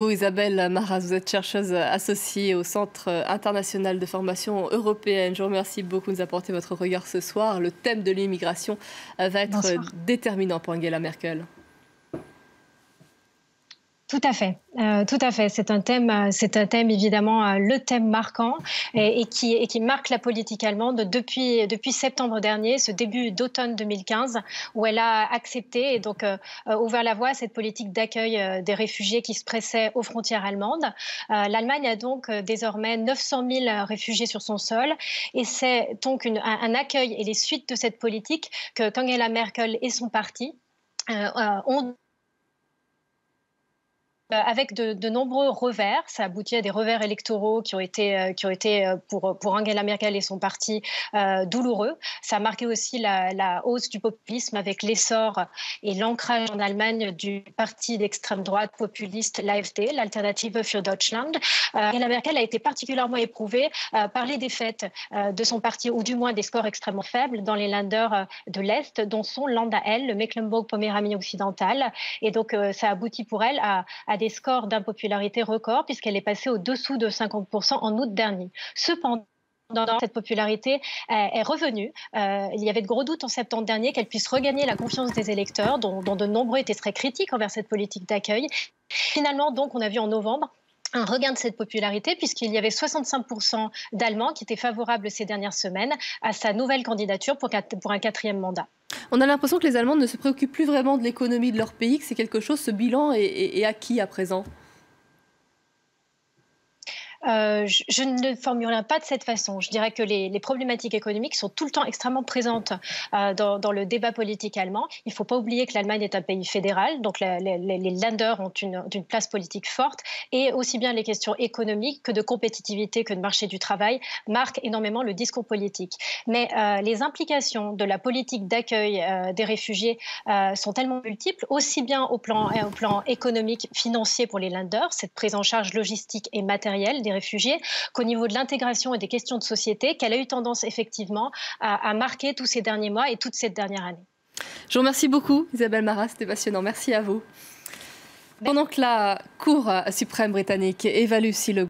beaucoup Isabelle Marrast, vous êtes chercheuse associée au Centre international de formation européenne. Je vous remercie beaucoup de nous apporter votre regard ce soir. Le thème de l'immigration va être déterminant pour Angela Merkel. Tout à fait, tout à fait. C'est un thème évidemment le thème marquant et qui marque la politique allemande depuis septembre dernier, ce début d'automne 2015, où elle a accepté et donc ouvert la voie à cette politique d'accueil des réfugiés qui se pressaient aux frontières allemandes. L'Allemagne a donc désormais 900 000 réfugiés sur son sol, et c'est donc un accueil et les suites de cette politique qu'Angela Merkel et son parti ont avec de nombreux revers. Ça aboutit à des revers électoraux qui ont été pour Angela Merkel et son parti douloureux. Ça a marqué aussi la hausse du populisme avec l'essor et l'ancrage en Allemagne du parti d'extrême droite populiste, l'AfD, l'Alternative für Deutschland. Angela Merkel a été particulièrement éprouvée par les défaites de son parti, ou du moins des scores extrêmement faibles dans les Länder de l'Est, dont sont Land à elle, le Mecklembourg-Poméranie occidental. Et donc ça aboutit pour elle à des scores d'impopularité records, puisqu'elle est passée au-dessous de 50% en août dernier. Cependant, cette popularité est revenue. Il y avait de gros doutes en septembre dernier qu'elle puisse regagner la confiance des électeurs, dont de nombreux étaient très critiques envers cette politique d'accueil. Finalement, donc, on a vu en novembre un regain de cette popularité, puisqu'il y avait 65% d'Allemands qui étaient favorables ces dernières semaines à sa nouvelle candidature pour un 4e mandat. On a l'impression que les Allemands ne se préoccupent plus vraiment de l'économie de leur pays, que c'est quelque chose, ce bilan est acquis à présent. Je ne le formulerai pas de cette façon. Je dirais que les problématiques économiques sont tout le temps extrêmement présentes dans le débat politique allemand. Il ne faut pas oublier que l'Allemagne est un pays fédéral, donc les Länder ont une place politique forte, et aussi bien les questions économiques que de compétitivité, que de marché du travail marquent énormément le discours politique. Mais les implications de la politique d'accueil des réfugiés sont tellement multiples, aussi bien au plan économique, financier pour les Länder, cette prise en charge logistique et matérielle des réfugiés, qu'au niveau de l'intégration et des questions de société, qu'elle a eu tendance effectivement à marquer tous ces derniers mois et toute cette dernière année. Je vous remercie beaucoup Isabelle Marrast, c'était passionnant. Merci à vous. Pendant que la Cour suprême britannique évalue si le